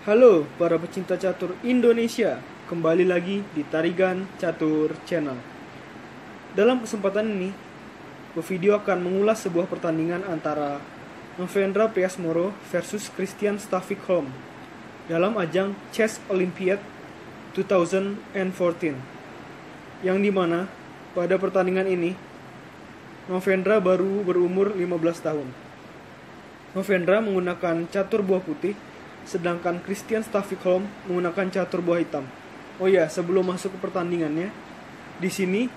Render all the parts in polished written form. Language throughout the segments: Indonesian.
Halo para pecinta catur Indonesia, kembali lagi di Tarigan Catur Channel. Dalam kesempatan ini, video akan mengulas sebuah pertandingan antara Novendra Priasmoro versus Christian Staffic-Holm dalam ajang Chess Olympiad 2014, yang dimana pada pertandingan ini Novendra baru berumur 15 tahun. Novendra menggunakan catur buah putih, sedangkan Christian Staffic-Holm menggunakan catur buah hitam. Oh ya, sebelum masuk ke pertandingannya, di sini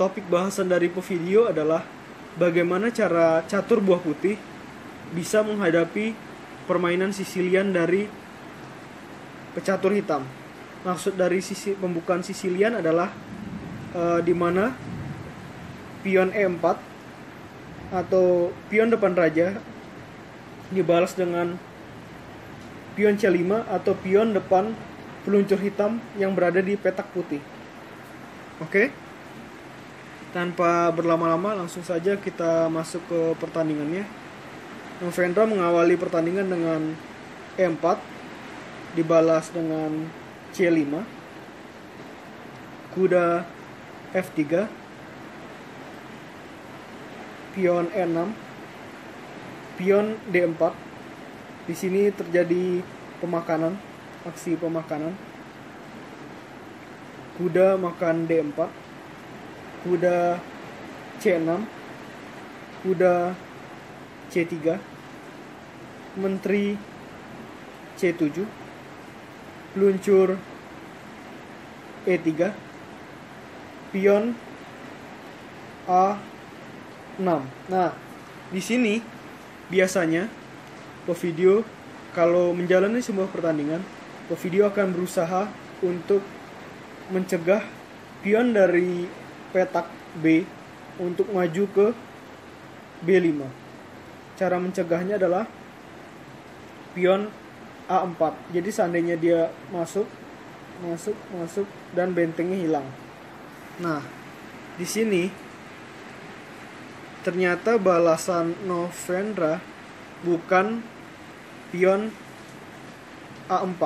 topik bahasan dari video adalah bagaimana cara catur buah putih bisa menghadapi permainan Sicilian dari pecatur hitam. Maksud dari sisi pembukaan Sicilian adalah di mana pion E4 atau pion depan raja dibalas dengan pion C5 atau pion depan peluncur hitam yang berada di petak putih. Oke. Tanpa berlama-lama, langsung saja kita masuk ke pertandingannya. Novendra mengawali pertandingan dengan E4 dibalas dengan C5, kuda F3, pion E6, pion D4. Di sini terjadi pemakanan, aksi pemakanan. Kuda makan D4, kuda C6, kuda C3, menteri C7, peluncur E3, pion A6. Nah, di sini biasanya video kalau menjalani sebuah pertandingan, video akan berusaha untuk mencegah pion dari petak B untuk maju ke B5. Cara mencegahnya adalah pion A4. Jadi seandainya dia masuk dan bentengnya hilang. Nah, di sini ternyata balasan Novendra bukan pion A4,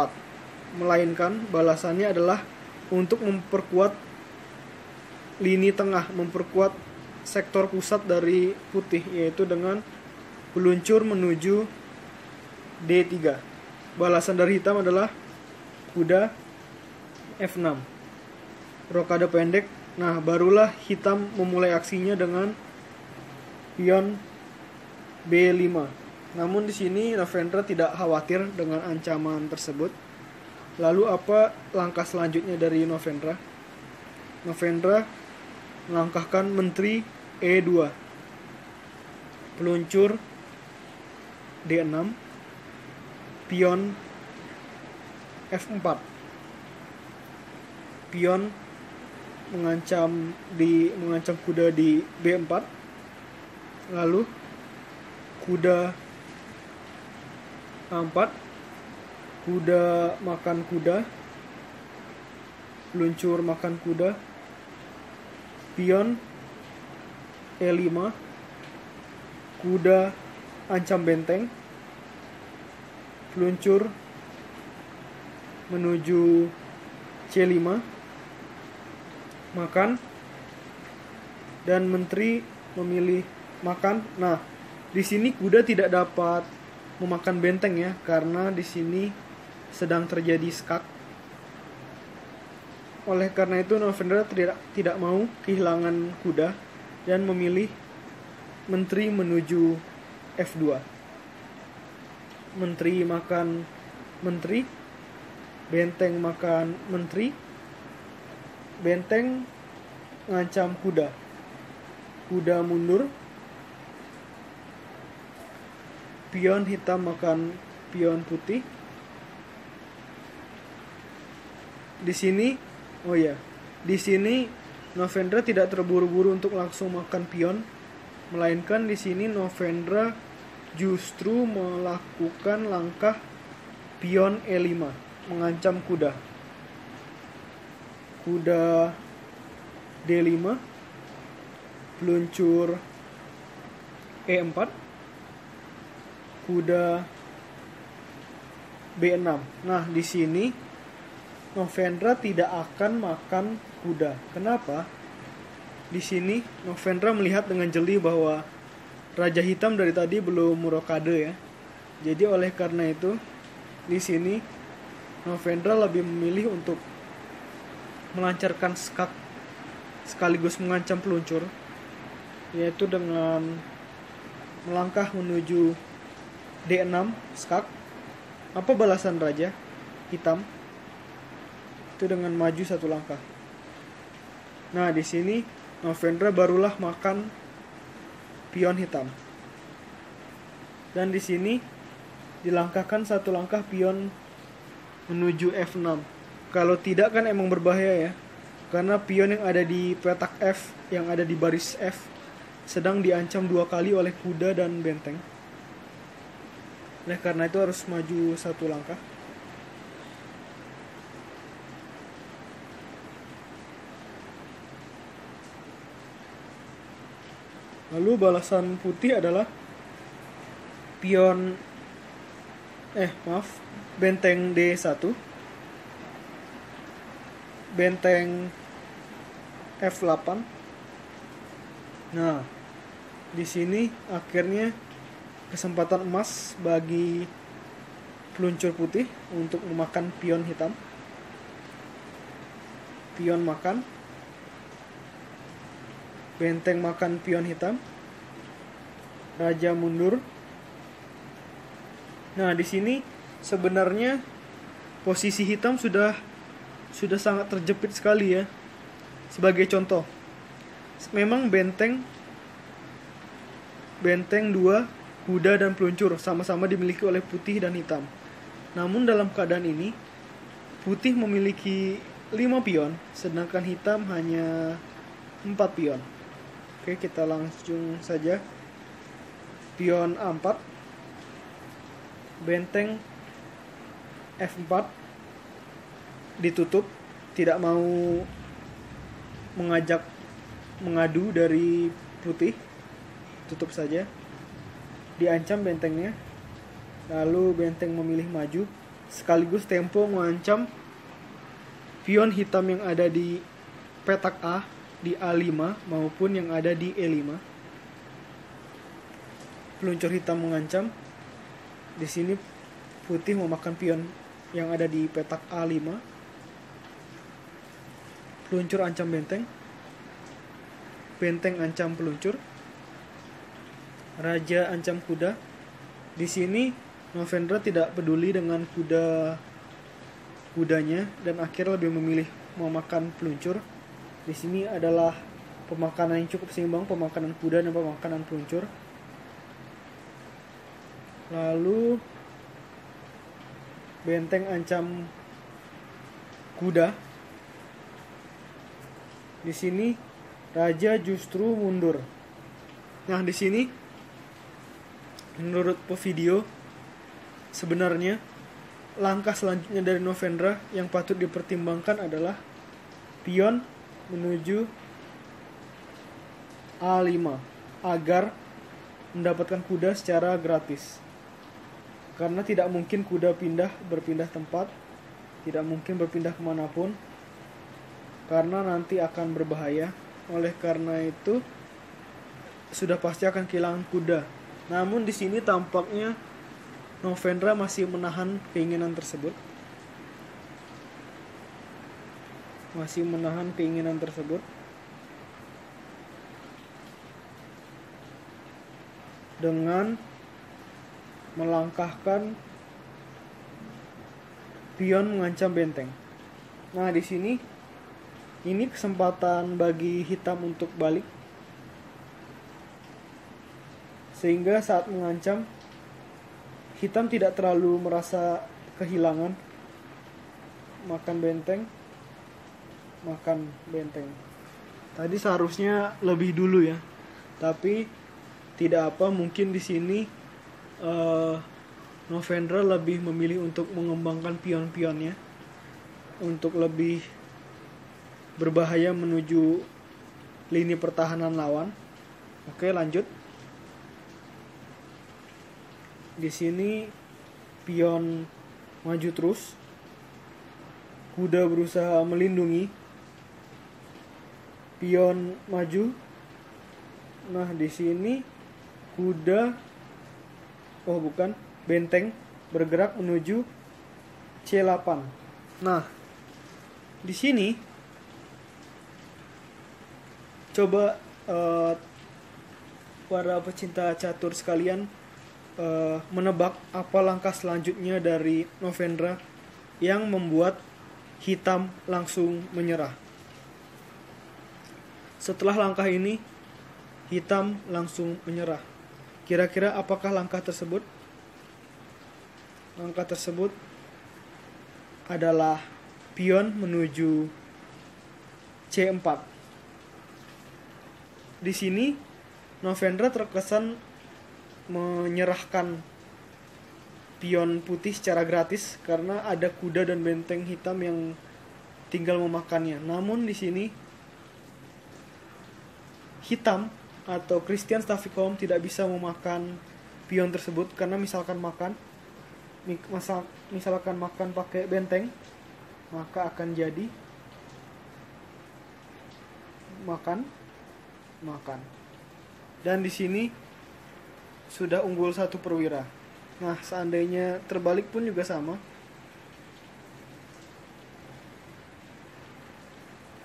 melainkan balasannya adalah untuk memperkuat lini tengah, memperkuat sektor pusat dari putih, yaitu dengan peluncur menuju D3. Balasan dari hitam adalah kuda F6, rokade pendek. Nah, barulah hitam memulai aksinya dengan pion B5. Namun di sini Novendra tidak khawatir dengan ancaman tersebut. Lalu apa langkah selanjutnya dari Novendra? Novendra melangkahkan menteri E2, peluncur D6, pion F4, pion mengancam kuda di B4, lalu kuda A4, kuda makan kuda, peluncur makan kuda, pion E5, kuda ancam benteng, peluncur menuju C5, makan, dan menteri memilih makan. Nah, di sini kuda tidak dapat memakan benteng ya, karena di sini sedang terjadi skak. Oleh karena itu Novendra tidak mau kehilangan kuda dan memilih menteri menuju F2. Menteri makan menteri, benteng makan menteri, benteng ngancam kuda. Kuda mundur, pion hitam makan pion putih. Di sini Novendra tidak terburu-buru untuk langsung makan pion, melainkan di sini Novendra justru melakukan langkah pion E5 mengancam kuda. Kuda D5, peluncur E4, kuda B6. Nah, di sini Novendra tidak akan makan kuda. Kenapa? Di sini Novendra melihat dengan jeli bahwa Raja Hitam dari tadi belum merokade ya. Jadi oleh karena itu di sini Novendra lebih memilih untuk melancarkan skak sekaligus mengancam peluncur, yaitu dengan melangkah menuju D6 skak. Apa balasan Raja Hitam? Itu dengan maju satu langkah. Nah, di sini Novendra barulah makan pion hitam. Dan di sini dilangkahkan satu langkah pion menuju F6. Kalau tidak kan emang berbahaya ya. Karena pion yang ada di petak F, yang ada di baris F, sedang diancam 2 kali oleh kuda dan benteng. Oleh karena itu harus maju satu langkah. Lalu balasan putih adalah benteng D1, benteng F8. Nah, di sini akhirnya kesempatan emas bagi peluncur putih untuk memakan pion hitam. Pion makan, benteng makan pion hitam, raja mundur. Nah, di sini sebenarnya posisi hitam sudah sangat terjepit sekali ya. Sebagai contoh, memang benteng 2, kuda dan peluncur sama-sama dimiliki oleh putih dan hitam. Namun dalam keadaan ini putih memiliki 5 pion, sedangkan hitam hanya 4 pion. Oke, kita langsung saja. Pion A4, benteng F4 ditutup, tidak mau mengadu dari putih, tutup saja, diancam bentengnya. Lalu benteng memilih maju, sekaligus tempo mengancam pion hitam yang ada di petak A di A5 maupun yang ada di E5. Peluncur hitam mengancam. Di sini putih memakan pion yang ada di petak A5. Peluncur ancam benteng. Benteng ancam peluncur. Raja ancam kuda. Di sini Novendra tidak peduli dengan kudanya dan akhirnya lebih memilih memakan peluncur. Di sini adalah pemakanan yang cukup seimbang, pemakanan kuda dan pemakanan peluncur. Lalu benteng ancam kuda. Di sini raja justru mundur. Nah, di sini menurut video sebenarnya langkah selanjutnya dari Novendra yang patut dipertimbangkan adalah pion menuju A5 agar mendapatkan kuda secara gratis. Karena tidak mungkin kuda berpindah tempat, tidak mungkin berpindah kemanapun, karena nanti akan berbahaya. Oleh karena itu sudah pasti akan kehilangan kuda. Namun di sini tampaknya Novendra masih menahan keinginan tersebut. Dengan melangkahkan pion mengancam benteng. Nah, di sini ini kesempatan bagi hitam untuk balik. Sehingga saat mengancam, hitam tidak terlalu merasa kehilangan. Makan benteng. Tadi seharusnya lebih dulu ya. Tapi tidak apa, mungkin di sini Novendra lebih memilih untuk mengembangkan pion-pionnya untuk lebih berbahaya menuju lini pertahanan lawan. Oke, lanjut. Di sini pion maju terus. Kuda berusaha melindungi. Pion maju. Nah, di sini benteng bergerak menuju C8. Nah, di sini coba para pecinta catur sekalian menebak apa langkah selanjutnya dari Novendra yang membuat hitam langsung menyerah. Setelah langkah ini, hitam langsung menyerah. Kira-kira apakah langkah tersebut? Langkah tersebut adalah pion menuju C4. Di sini Novendra terkesan menyerahkan pion putih secara gratis karena ada kuda dan benteng hitam yang tinggal memakannya. Namun di sini hitam atau Christian Staffelholm tidak bisa memakan pion tersebut karena misalkan makan pakai benteng, maka akan jadi makan. Dan di sini sudah unggul 1 perwira. Nah, seandainya terbalik pun juga sama.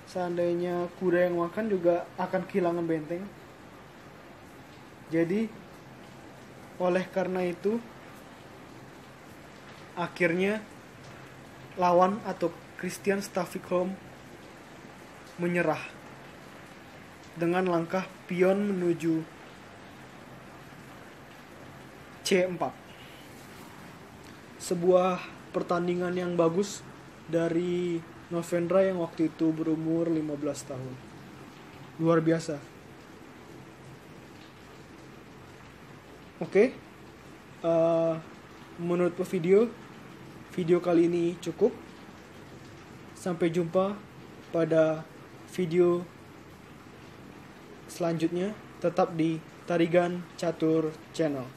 Seandainya kuda yang makan juga akan kehilangan benteng. Jadi, oleh karena itu, akhirnya lawan atau Christian Staffelholm menyerah dengan langkah pion menuju C4. Sebuah pertandingan yang bagus dari Novendra yang waktu itu berumur 15 tahun. Luar biasa. Oke. Menurut video kali ini cukup. Sampai jumpa pada video selanjutnya. Tetap di Tarigan Catur Channel.